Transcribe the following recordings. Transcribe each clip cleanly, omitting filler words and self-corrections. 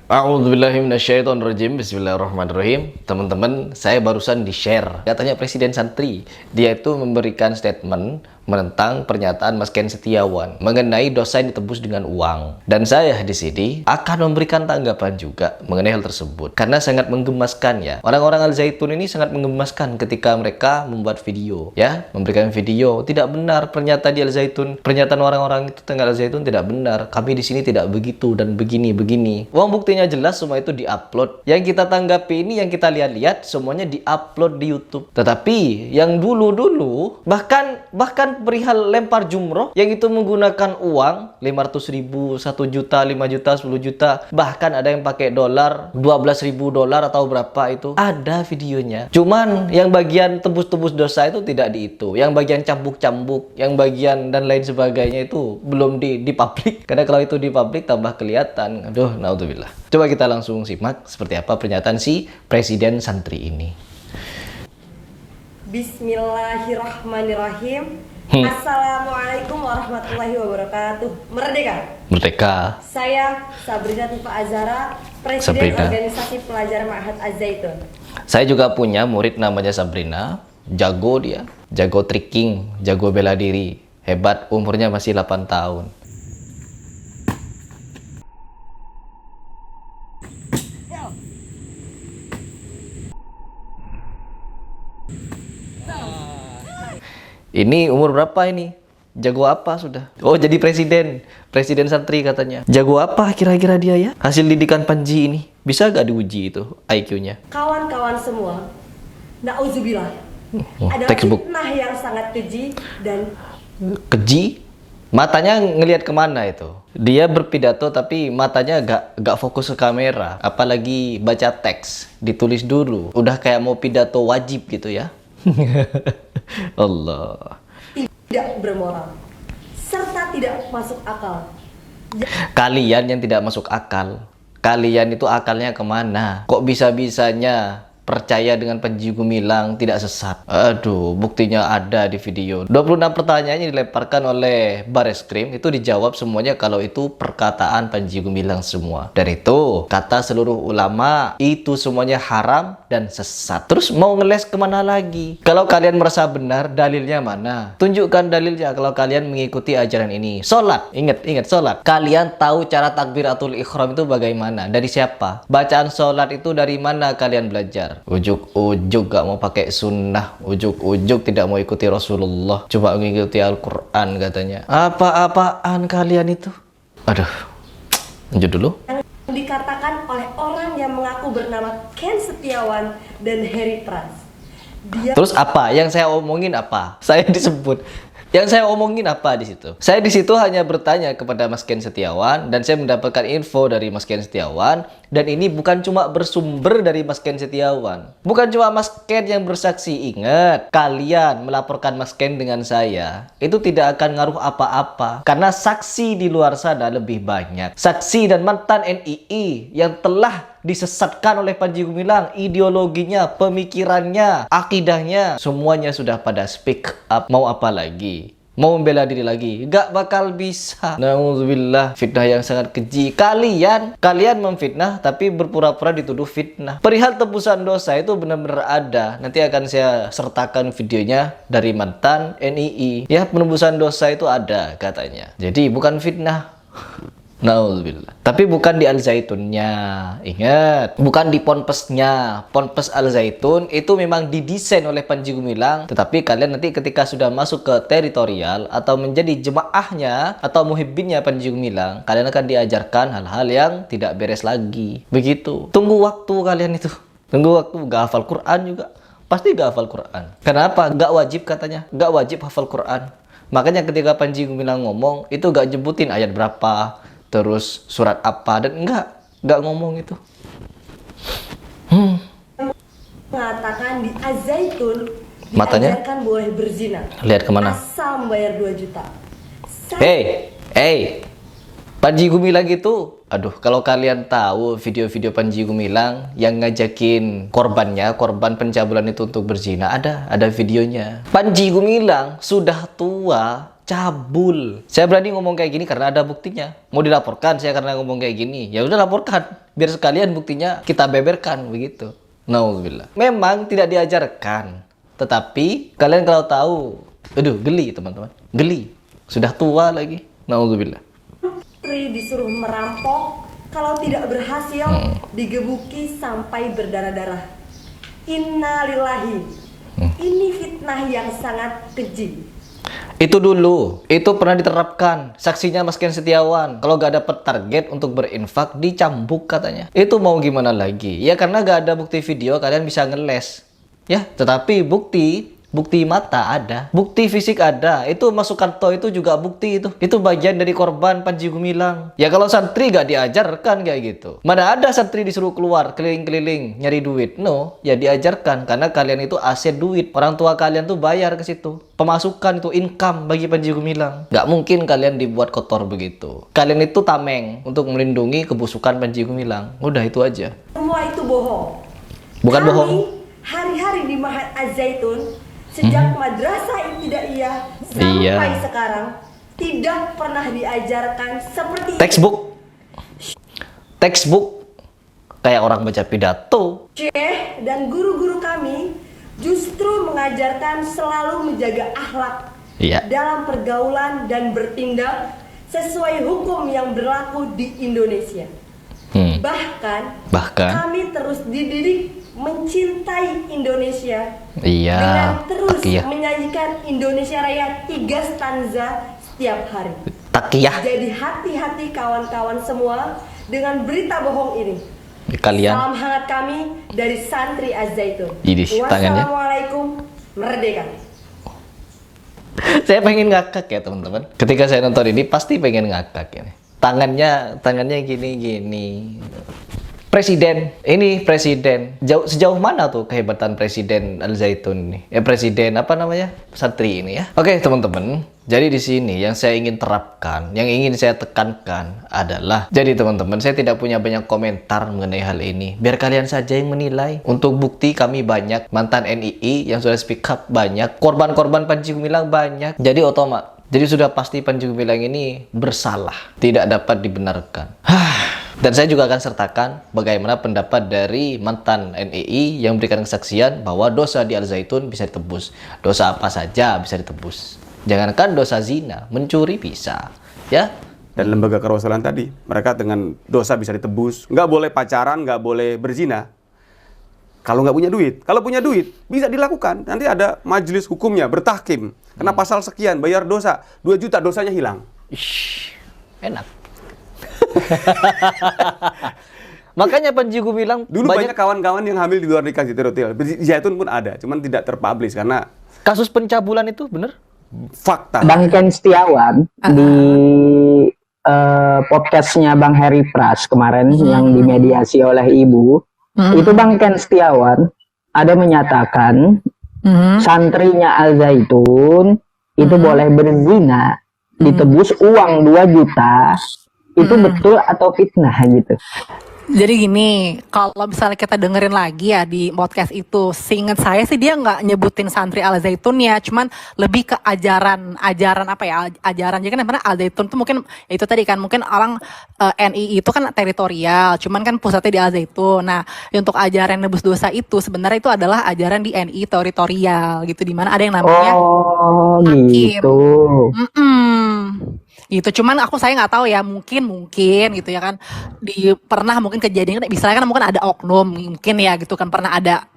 A'udzubillahiminasyaitonirrajim. Bismillahirrahmanirrahim. Teman-teman, saya barusan di-share katanya Presiden Santri. Dia itu memberikan statement menentang pernyataan Mas Ken Setiawan mengenai dosa yang ditebus dengan uang. Dan saya di sini akan memberikan tanggapan juga mengenai hal tersebut karena sangat menggemaskan ya. Orang-orang Al Zaitun ini sangat menggemaskan ketika mereka membuat video ya, memberikan video. Tidak benar pernyataan di Al Zaitun, pernyataan orang-orang itu tentang Al Zaitun tidak benar. Kami di sini tidak begitu dan begini. Uang buktinya jelas, semua itu diupload. Yang kita tanggapi ini, yang kita lihat-lihat semuanya diupload di YouTube. Tetapi yang dulu-dulu bahkan perihal lempar jumroh yang itu menggunakan uang 500.000, 1 juta, 5 juta, 10 juta, bahkan ada yang pakai dolar, 12.000 dolar atau berapa itu, ada videonya. Cuman yang bagian tebus-tebus dosa itu tidak dihitung. Yang bagian cambuk-cambuk, yang bagian dan lain sebagainya itu belum di publik. Karena kalau itu di publik tambah kelihatan. Aduh, naudzubillah. Coba kita langsung simak seperti apa pernyataan si Presiden Santri ini. Bismillahirrahmanirrahim. Assalamualaikum warahmatullahi wabarakatuh. Merdeka. Merdeka. Saya Sabrina Tifa Azhara, Presiden Organisasi Pelajar Ma'had Az-Zaitun. Saya juga punya murid namanya Sabrina. Jago dia, jago tricking, jago bela diri, hebat, umurnya masih 8 tahun. Ini umur berapa ini? Jago apa sudah? Oh, jadi Presiden Santri katanya. Jago apa kira-kira dia ya? Hasil didikan Panji ini. Bisa gak diuji itu IQ-nya? Kawan-kawan semua, na'udzubillah, adalah textbook fitnah yang sangat keji dan... Keji? Matanya ngelihat kemana itu? Dia berpidato tapi matanya gak fokus ke kamera. Apalagi baca teks, ditulis dulu. Udah kayak mau pidato wajib gitu ya. Allah. Tidak bermoral serta tidak masuk akal. Kalian yang tidak masuk akal, kalian itu akalnya kemana? Kok bisa-bisanya percaya dengan Panji Gumilang tidak sesat? Aduh, buktinya ada di video. 26 pertanyaannya dilemparkan oleh Bareskrim, itu dijawab semuanya kalau itu perkataan Panji Gumilang semua. Dan itu kata seluruh ulama, itu semuanya haram dan sesat. Terus mau ngeles kemana lagi? Kalau kalian merasa benar, dalilnya mana? Tunjukkan dalilnya kalau kalian mengikuti ajaran ini. Sholat, ingat sholat. Kalian tahu cara takbiratul ikhram itu bagaimana? Dari siapa? Bacaan sholat itu dari mana kalian belajar? Ujuk-ujuk gak mau pakai sunnah, ujuk-ujuk tidak mau ikuti Rasulullah, coba mengikuti Al-Quran katanya. Apa-apaan kalian itu? Aduh, lanjut dulu. Yang dikatakan oleh orang yang mengaku bernama Ken Setiawan dan Heri Trans. Terus apa? Yang saya omongin apa? Saya disebut. Yang saya omongin apa di situ? Saya di situ hanya bertanya kepada Mas Ken Setiawan dan saya mendapatkan info dari Mas Ken Setiawan, dan ini bukan cuma bersumber dari Mas Ken Setiawan. Bukan cuma Mas Ken yang bersaksi. Ingat, kalian melaporkan Mas Ken dengan saya, itu tidak akan ngaruh apa-apa karena saksi di luar sana lebih banyak. Saksi dan mantan NII yang telah disesatkan oleh Panji Gumilang, ideologinya, pemikirannya, akidahnya, semuanya sudah pada speak up. Mau apa lagi? Mau membela diri lagi? Gak bakal bisa. Na'udzubillah, fitnah yang sangat keji. Kalian memfitnah tapi berpura-pura dituduh fitnah. Perihal tebusan dosa itu benar-benar ada. Nanti akan saya sertakan videonya dari mantan NII. Ya, penebusan dosa itu ada katanya. Jadi bukan fitnah. Na'udzubillah. Tapi bukan di Al Zaitunnya. Ingat, bukan di ponpesnya. Ponpes Al Zaitun itu memang didesain oleh Panji Gumilang. Tetapi kalian nanti ketika sudah masuk ke teritorial atau menjadi jemaahnya atau muhibbinnya Panji Gumilang, kalian akan diajarkan hal-hal yang tidak beres lagi. Begitu. Tunggu waktu kalian itu. Tunggu waktu. Gak hafal Quran juga. Pasti gak hafal Quran. Kenapa? Gak wajib katanya. Gak wajib hafal Quran. Makanya ketika Panji Gumilang ngomong, itu gak nyebutin ayat berapa, terus surat apa, dan enggak ngomong itu. Mengatakan di Az-Zaitun Matanya diajarkan boleh berzina. lihat kemana? Asal membayar 2 juta. Hey, Panji Gumilang itu, aduh, kalau kalian tahu video-video Panji Gumilang yang ngajakin korban pencabulan itu untuk berzina, ada videonya. Panji Gumilang sudah tua, cabul. Saya berani ngomong kayak gini karena ada buktinya. Mau dilaporkan saya karena ngomong kayak gini, ya udah laporkan. Biar sekalian buktinya kita beberkan begitu. Nauzubillah. Memang tidak diajarkan, tetapi kalian kalau tahu, aduh geli teman-teman, geli. Sudah tua lagi. Nauzubillah. Putri disuruh merampok, kalau tidak berhasil digebuki sampai berdarah-darah. Innalillahi. Ini fitnah yang sangat keji. Itu dulu, itu pernah diterapkan. Saksinya Mas Ken Setiawan, kalau gak dapet target untuk berinfak, dicambuk katanya. Itu mau gimana lagi? Ya karena gak ada bukti video, kalian bisa ngeles. Ya, tetapi bukti mata ada, bukti fisik ada. Itu Mas Sukanto itu juga bukti itu. Itu bagian dari korban Panji Gumilang. Ya kalau santri gak diajarkan kayak gitu. Mana ada santri disuruh keluar keliling-keliling nyari duit? No, ya diajarkan karena kalian itu aset duit. Orang tua kalian tuh bayar ke situ. Pemasukan itu income bagi Panji Gumilang. Gak mungkin kalian dibuat kotor begitu. Kalian itu tameng untuk melindungi kebusukan Panji Gumilang. Udah itu aja. Semua itu bohong. Bukan Kami, bohong. hari-hari di Mahat Az-Zaitun sejak madrasah ibtidaiyah sampai Iya. sekarang tidak pernah diajarkan seperti itu. Textbook kayak orang baca pidato. Syekh dan guru-guru kami justru mengajarkan selalu menjaga akhlak Iya. dalam pergaulan dan bertindak sesuai hukum yang berlaku di Indonesia. Bahkan kami terus dididik mencintai Indonesia Iya. dengan terus Takiyah. menyanyikan Indonesia Raya 3 stanza setiap hari. Takiyah. Jadi hati-hati kawan-kawan semua dengan berita bohong ini. Kalian. Salam hangat kami dari Santri Az-Zaitun. Idis, tangannya. Wassalamualaikum, merdeka. Saya pengen ngakak ya teman-teman. Ketika saya nonton ini pasti pengen ngakak ya. Tangannya gini. Presiden, ini presiden. Sejauh mana tuh kehebatan Presiden Al-Zaitun ini? Presiden apa namanya? Santri ini ya. Oke, teman-teman. Jadi di sini yang saya ingin terapkan, yang ingin saya tekankan adalah, jadi teman-teman, saya tidak punya banyak komentar mengenai hal ini. Biar kalian saja yang menilai. Untuk bukti kami banyak, mantan NII yang sudah speak up banyak, korban-korban Panji Gumilang banyak. Jadi sudah pasti Panji Gumilang ini bersalah, tidak dapat dibenarkan. Dan saya juga akan sertakan bagaimana pendapat dari mantan NII yang memberikan kesaksian bahwa dosa di Al-Zaitun bisa ditebus. Dosa apa saja bisa ditebus. Jangankan dosa zina, mencuri bisa. Ya. Dan lembaga kerasulan tadi, mereka dengan dosa bisa ditebus. Nggak boleh pacaran, nggak boleh berzina. Kalau nggak punya duit. Kalau punya duit, bisa dilakukan. Nanti ada majelis hukumnya, bertahkim. Kena pasal sekian, bayar dosa. 2 juta, dosanya hilang. Ish, enak. Makanya Panji Gumilang Dulu banyak kawan-kawan yang hamil di luar nikah di Terotil. Di Zaitun pun ada, cuman tidak terpublish karena kasus pencabulan itu bener? fakta. Bang Ken Setiawan di podcastnya Bang Heri Pras kemarin yang dimediasi oleh Ibu, itu Bang Ken Setiawan ada menyatakan santrinya Al-Zaitun itu boleh berzina, ditebus uang 2 juta, itu betul atau fitnah gitu. Jadi gini, kalau misalnya kita dengerin lagi ya di podcast itu, seingat saya sih dia nggak nyebutin santri Al-Zaitun ya, cuman lebih ke ajaran apa ya, ajaran. Jadi kan sebenarnya Al-Zaitun tuh mungkin itu tadi kan, mungkin orang NII itu kan teritorial, cuman kan pusatnya di Al-Zaitun. Nah, untuk ajaran nebus dosa itu sebenarnya itu adalah ajaran di NII teritorial gitu, di mana ada yang namanya hakim. Gitu. Gitu, cuman saya nggak tahu ya, mungkin gitu ya kan, pernah mungkin kejadian, misalnya kan mungkin ada oknum mungkin ya gitu kan, pernah ada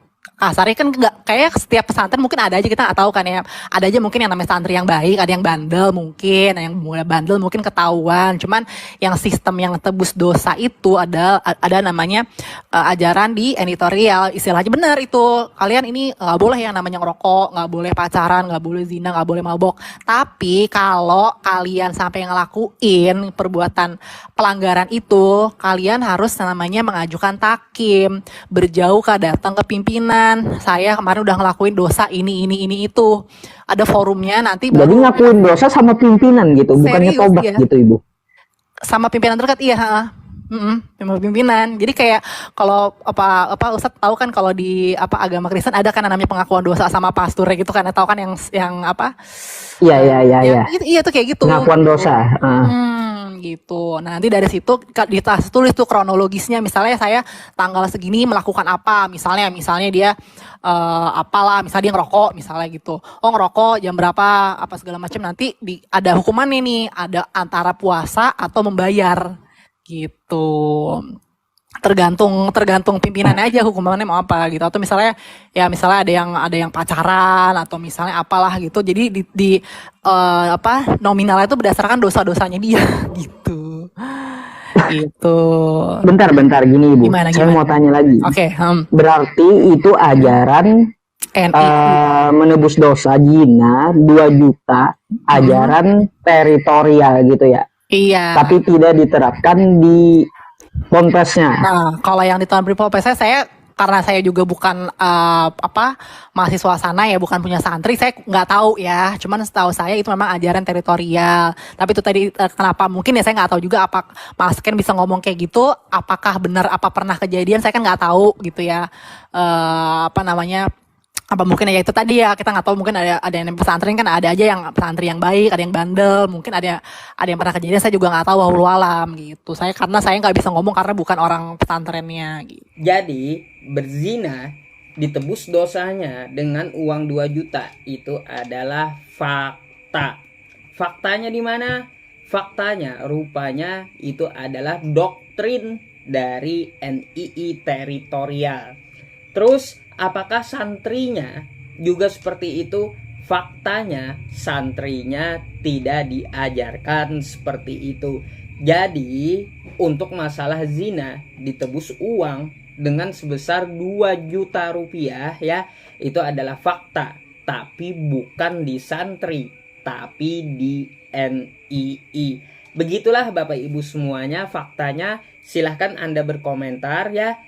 kasarnya kan, nggak kayak setiap pesantren mungkin ada aja, kita nggak tahu kan ya, ada aja mungkin yang namanya santri yang baik, ada yang bandel mungkin, yang mulai bandel mungkin ketahuan. Cuman yang sistem yang tebus dosa itu ada namanya ajaran di editorial, istilahnya benar itu, kalian ini nggak boleh yang namanya ngerokok, nggak boleh pacaran, nggak boleh zina, nggak boleh mabok. Tapi kalau kalian sampai ngelakuin perbuatan pelanggaran itu, kalian harus namanya mengajukan takim, berjauh datang ke pimpinan. Saya kemarin udah ngelakuin dosa ini itu. Ada forumnya nanti. Jadi ngakuin dosa sama pimpinan gitu, bukannya Serius, tobat ya? gitu Ibu? Sama pimpinan terdekat, iya. Pimpinan. Jadi kayak kalau apa Ustadz tahu kan kalau di agama Kristen ada kan namanya pengakuan dosa sama pastur gitu kan, tahu kan yang apa? Iya. Iya tuh kayak gitu. Pengakuan dosa. Gitu. Nah, nanti dari situ di tas tulis tuh kronologisnya. Misalnya saya tanggal segini melakukan apa. Misalnya dia apalah, misalnya dia ngerokok misalnya gitu. Oh, ngerokok jam berapa, apa segala macam, nanti ada hukumannya nih, ada antara puasa atau membayar. Gitu. Tergantung pimpinannya aja hukumannya mau apa gitu. Atau misalnya ada yang pacaran atau misalnya apalah gitu. Jadi di nominalnya itu berdasarkan dosa-dosanya dia gitu. Gitu. Bentar gini Ibu. Gimana? Saya mau tanya lagi. Oke, Berarti itu ajaran menebus dosa zina 2 juta, ajaran teritorial gitu ya. Iya. Tapi tidak diterapkan di ponpesnya. Nah, kalau yang di tahun Polpesnya karena saya juga bukan mahasiswa sana ya, bukan punya santri, saya nggak tahu ya. Cuman setahu saya itu memang ajaran teritorial. Tapi itu tadi kenapa mungkin ya saya nggak tahu juga apa Mas Ken bisa ngomong kayak gitu. Apakah benar, apa pernah kejadian? Saya kan nggak tahu gitu ya. Apa mungkin ya itu tadi ya, kita nggak tahu, mungkin ada yang pesantren kan ada aja yang pesantren yang baik, ada yang bandel, mungkin ada yang pernah kejadian, saya juga nggak tahu, wallahu alam gitu. Karena saya nggak bisa ngomong karena bukan orang pesantrennya gitu. Jadi berzina ditebus dosanya dengan uang 2 juta itu adalah fakta. Faktanya di mana? Faktanya rupanya itu adalah doktrin dari NII teritorial. Terus apakah santrinya juga seperti itu? Faktanya santrinya tidak diajarkan seperti itu. Jadi untuk masalah zina ditebus uang dengan sebesar 2 juta rupiah ya, itu adalah fakta. Tapi bukan di santri, tapi di NII. Begitulah Bapak Ibu semuanya faktanya. Silahkan Anda berkomentar ya.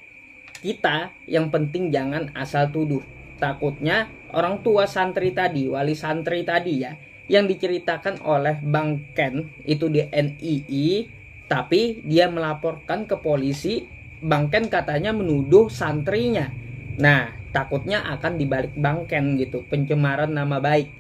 Kita yang penting jangan asal tuduh. Takutnya orang tua santri tadi, wali santri tadi ya, yang diceritakan oleh Bang Ken itu di NII, tapi dia melaporkan ke polisi. Bang Ken katanya menuduh santrinya. Nah, takutnya akan dibalik Bang Ken gitu, pencemaran nama baik.